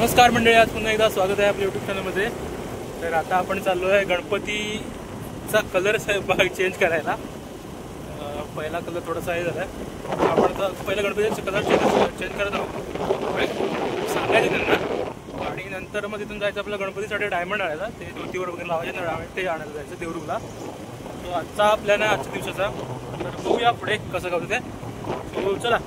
नमस्कार मंडळी, आज पुन्हा एकदा स्वागत आहे आपल्या यूट्यूब चॅनलमध्ये। तर आता आपण चाललो आहे गणपतीचा कलर चेंज करायला। पहिला कलर थोडासा हे झाला आहे, आपण पहिला गणपतीचा कलर चेंज करत आहोत, सांगायचं त्यांना। आणि नंतर मग तिथून जायचं आपल्या गणपतीसाठी डायमंड आणायला, ते धोतीवर वगैरे लावायचे ना, ते आणायला जायचं देवरुखला। तो आजचा प्लॅन आहे, आजच्या दिवसाचा। तर बघूया पुढे कसं करतो ते। सो चला।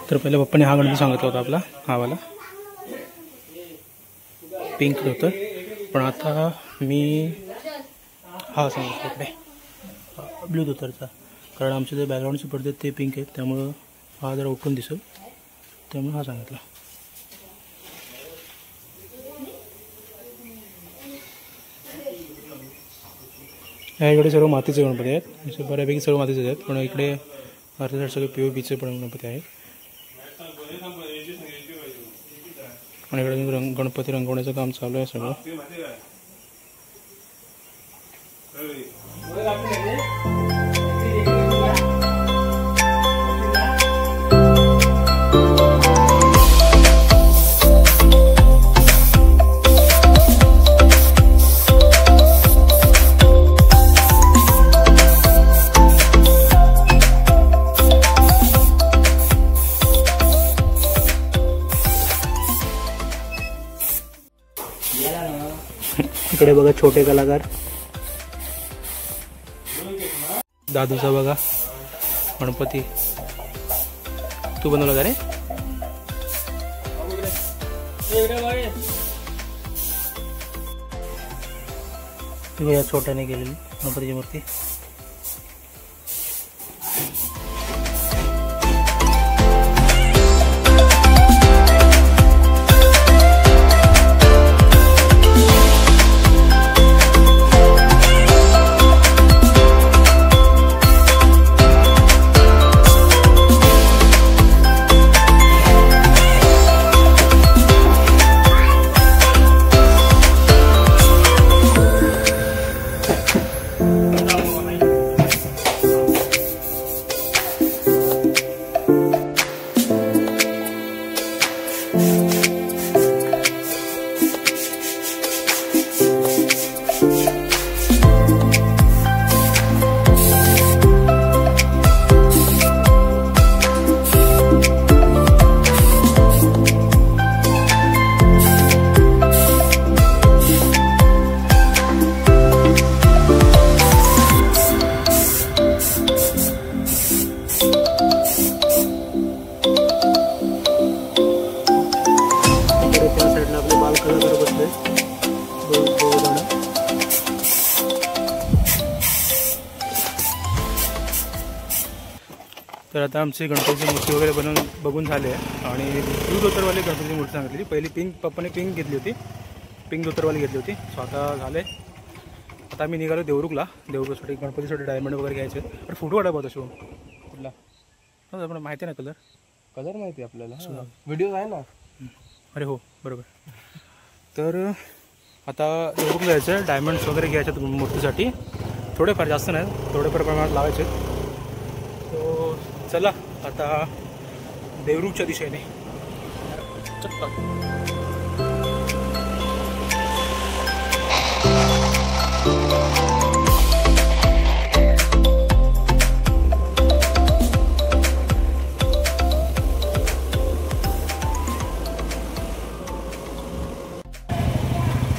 तर पहिले पप्पाने हा गणपती सांगितला होता आपला, हा वाला पिंक धोतर, पण आता मी हा सांगितलं इकडे ब्लू धोतरचा, कारण आमचे जे बॅकग्राऊंडचे पडदे ते पिंक आहेत, त्यामुळं हा जरा उठून दिसेल, त्यामुळे हा सांगितला। इकडे सर्व मातीचे गणपती आहेत, बऱ्यापैकी सर्व मातीचे आहेत, पण इकडे अर्ध्या साईड सगळे POPचे पण गणपती आहेत। आणि इकडे गणपती रंगवण्याचं काम चालू आहे सगळं। इकडे बघा छोटे कलाकार, दादूचा बघा गणपती, तू बनवला का रे? या छोट्याने केलेली गणपतीची मूर्ती। तर आता आमची गणपतीची मूर्ती वगैरे बघून झाले आणि ब्लू धोतरवाली गणपतीची मूर्ती सांगितली। पहिली पिंक, पप्पाने पिंक घेतली होती, पिंक धोतरवाली घेतली होती। सो आता झाले, आता आम्ही निघालो देवरुखला, देवरुखसाठी गणपतीसाठी डायमंड वगैरे घ्यायचे। पण फोटो काढा पाहतो शो कुठला, आपण माहिती आहे ना, कलर माहिती आहे आपल्याला, व्हिडिओ आहे ना। अरे हो बरोबर। तर आता देवरुखला जायचं, डायमंड्स वगैरे घ्यायच्यात मूर्तीसाठी। थोडेफार, जास्त नाही, थोडेफार प्रमाणात लावायचे. तो चला आता देवरुखच्या दिशेने.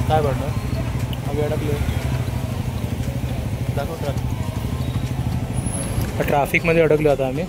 काय पडलं आम्ही अडकलो. दाखव ट्रॅफिकमध्ये अडकलो आता आम्ही.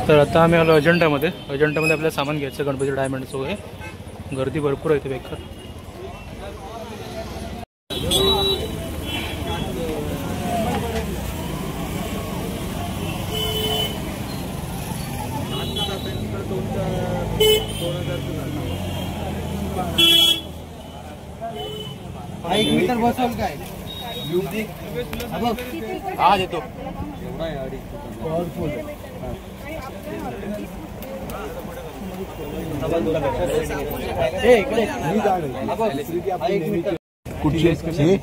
तर आता आम्ही आलो अजंठामध्ये. अजंठामध्ये आपल्याला सामान घ्यायचं गणपती डायमंडचं वगैरे. गर्दी भरपूर आहे इथे बेकार. एक मीटर बसवल काय आज येतो. कुठली एक मिनिट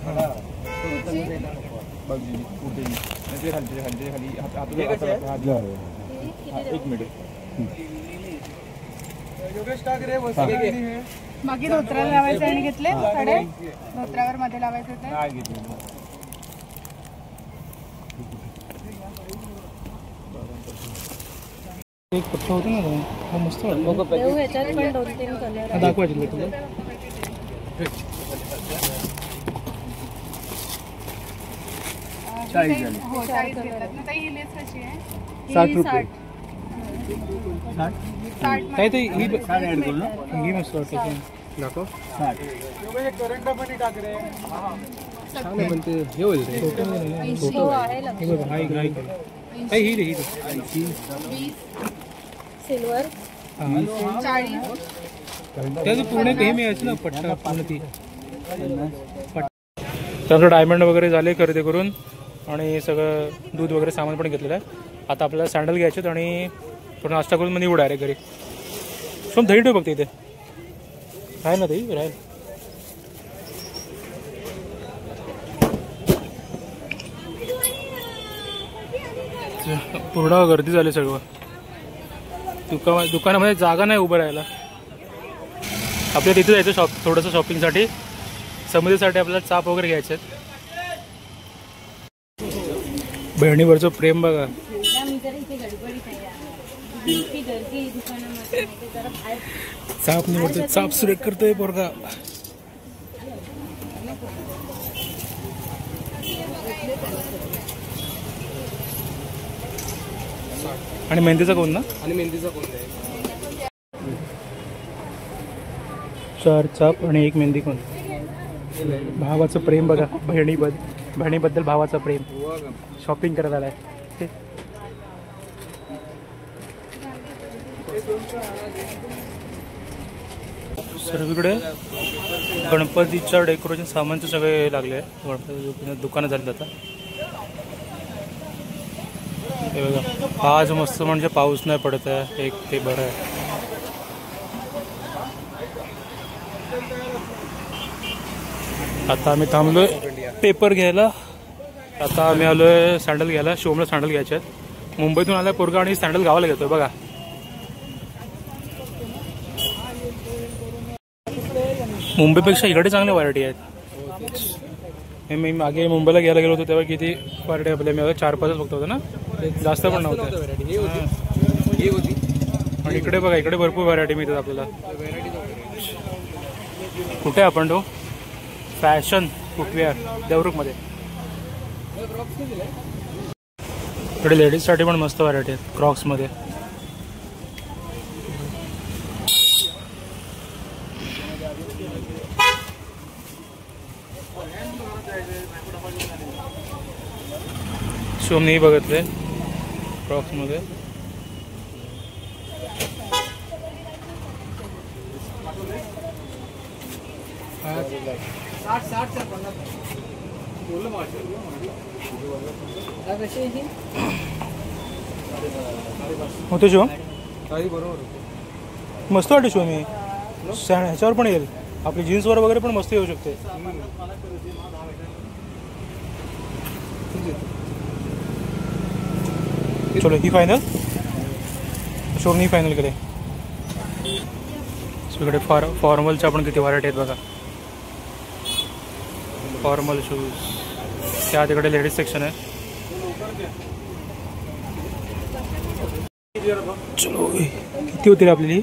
मागे धोत्राला लावायचं आणि घेतले कडे धोत्रावर मध्ये लावायचं होतं. एक पट्टा होता ना हा मस्त वाटतो. ह्याच्यात पण 2-3 कलर दाखवायचे तुला. हो 40 घेतात ना. ताई ही लेस कशी आहे? 60 रुपये. 60 काय ते ही ॲड करू ना. ही मस्त वाटते. दाखव. 60 करंट पण टाक रे. चांगलं पण ते हे होईल रे. छोटं आहे हे बघ. हाय हाय काय ही रे ही 20 सिल्वर 40 त्याचं पूर्ण हे मिळायचं ना पट्टा पूर्ण ती. तर डायमंड वगैरे झाले खरेदी करून आणि सगळं दूध वगैरे सामान पण घेतलेलं आहे. आता आपल्याला सँडल घ्यायचे आणि थोडं नाश्ता करून मध्ये उडा रे घरी. सोम दही ठेव बघते इथे आहे ना दही राहील. पूर्ण गर्दी झाली सगळं. दुकानामध्ये जागा नाही उभं राहायला. आपल्या तिथे जायचं थोडंसं शॉपिंगसाठी. समुद्रीसाठी आपल्याला चाप वगैरे घ्यायचे आहेत. बहिणीवरचं प्रेम बघा. चाप निवडतोय. चाप सिलेक्ट करतोय पोरगा. आणि मेहंदीचा कोण ना. आणि मेहंदीचा कोण आहे. 4 चाप आणि 1 मेहंदी कोण. भावाचं प्रेम बघा. बहिणीबद्दल भावाचं प्रेम. शॉपिंग करत आलाय. सर्वीकडे गणपतीच्या डेकोरेशन सामानचे सगळे लागले आहे. गणपती दुकानं झाली आता. हे बघा आज मस्त म्हणजे पाऊस नाही पडत आहे. एक ते बरं आहे. आता आम्ही थांबलोय पेपर घ्यायला. आता आम्ही आलोय सँडल घ्यायला. शिवमला सँडल घ्यायचे आहेत. मुंबईतून आलाय पोरगा आणि सँडल गावाला घेतोय बघा. मुंबईपेक्षा इकडे चांगल्या व्हरायटी आहेत. मी मागे मुंबईला घ्यायला गेलो होतो तेव्हा किती व्हरायटी आपल्या मी 4-5च फक्त होतं ना. जास्त पण नव्हतं. आणि इकडे बघा इकडे भरपूर व्हरायटी मिळतात आपल्याला. कुठे आपण तो फॅशन फुटवेअर देवरुखमध्ये. इकडे लेडीजसाठी पण मस्त व्हरायटी आहेत क्रॉक्समध्ये. शिवमनेही बघितले क्रॉक्समध्ये. होते शिवम मस्त वाटते शिवम. मी ह्याच्यावर पण येईल आपली जीन्सवर वगैरे पण मस्त येऊ शकते. चलो ही फायनल. शोरूम ही फायनल केले. इकडे फॉर्मलच्या पण किती व्हरायटी आहेत बघा. फॉर्मल शूज त्या तिकडे लेडीज सेक्शन आहे. चलो किती होतील आपली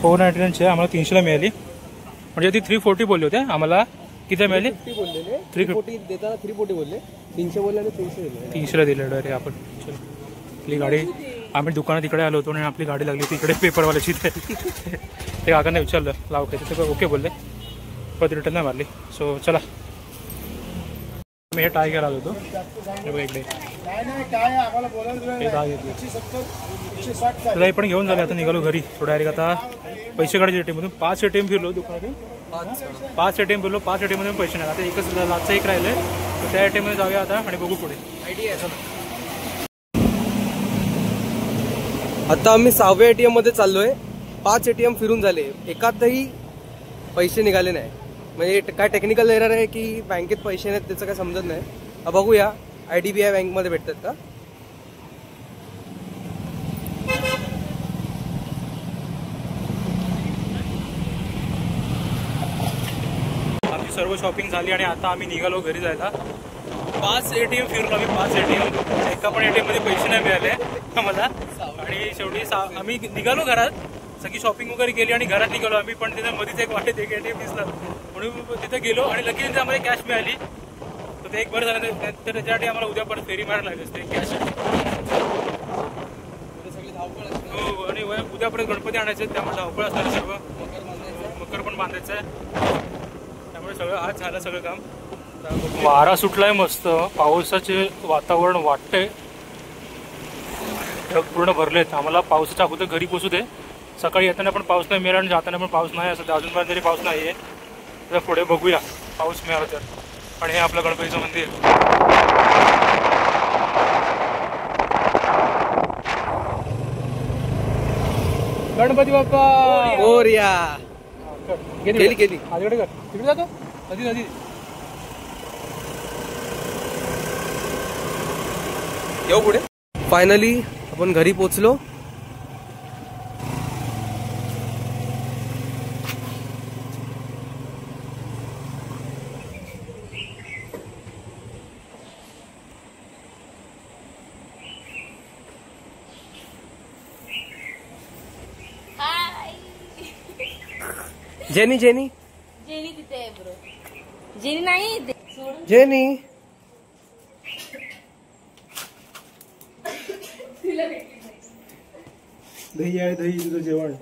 499ची आम्हाला 300ला मिळाली. म्हणजे ती 340 बोलली होते आम्हाला. किती मिळाली? 340 देताना 340 बोलले. 300 बोलले आणि 300ला दिलं. अरे आपण चलो आपली गाडी आम्ही दुकानात इकडे आलो होतो आणि आपली गाडी लागली तिकडे पेपरवाल्याची. ते काकांना विचारलं लाव काय ते ओके बोलले. परत रिटर्न नाही मारली. सो चला मी हे टाय करायला होतो. हे बघा इकडे हे पण घेऊन झाले. आता निघालो घरी. थोड्या डायरेक्ट आता पैसे काढायचे ATM मधून. 5 ATM फिरलो दुकानातून. 5 ATM फिरलो. 5 ATM मधून पैसे नाही. आता एकच लाचचं एक राहिलंय. तर त्या ATM मध्ये जाऊया आता आणि बघू पुढे. आयडिया आहे. आता आम्ही 6व्या ATM मध्ये चाललोय. 5 ATM फिरून झाले. एकातही पैसे निघाले नाही. म्हणजे काय टेक्निकल एरर आहे की बँकेत पैसे नाहीत त्याचं काय समजत नाही. बघूया IDBI बँकमध्ये भेटतात का. आमची सर्व शॉपिंग झाली आणि आता आम्ही निघालो घरी जायला. 5 ATM फिरलो आम्ही. 5 ATM. एका पण ATM मध्ये पैसे नाही मिळाले आम्हाला. आणि शेवटी आम्ही निघालो घरात. सगळी शॉपिंग वगैरे केली आणि घरात निघालो आम्ही. पण तिथे मध्येच एक वाटेत एक ATM दिसला म्हणून तिथे गेलो आणि लगेच तिथे आम्हाला कॅश मिळाली. तर ते एक बरं झालं. तर त्याच्यासाठी आम्हाला उद्या परत फेरी मारायला लागली असते कॅश. हो आणि उद्या परत गणपती आणायचे त्यामुळे धावपळ असणार सर्व. मकर पण बांधायचं आहे. त्यामुळे सगळं आज झालं सगळं काम. वारा सुटलाय मस्त. पावसाचे वातावरण वाटतंय. ट्रक पूर्ण भरलेत. आम्हाला पावसाच्या अगोदर घरी पोचू दे. सकाळी येताना पण पाऊस नाही मिळाला आणि जाताना पण पाऊस नाही. असं अजूनपर्यंत तरी पाऊस नाही आहे. तर पुढे बघूया पाऊस मिळाला तर. पण हे आपलं गणपतीचं मंदिर. गणपती बाप्पा मोरया. गेली गेली. आजकडे कर तिकडे जातो. नदी नदी. येऊ पुढे. फायनली आपण घरी पोचलो. जेनी जेनी जेनी तिथे आहे ब्रो. जेनी नाही जेनी. दही आहे. दही तुझं जेवण.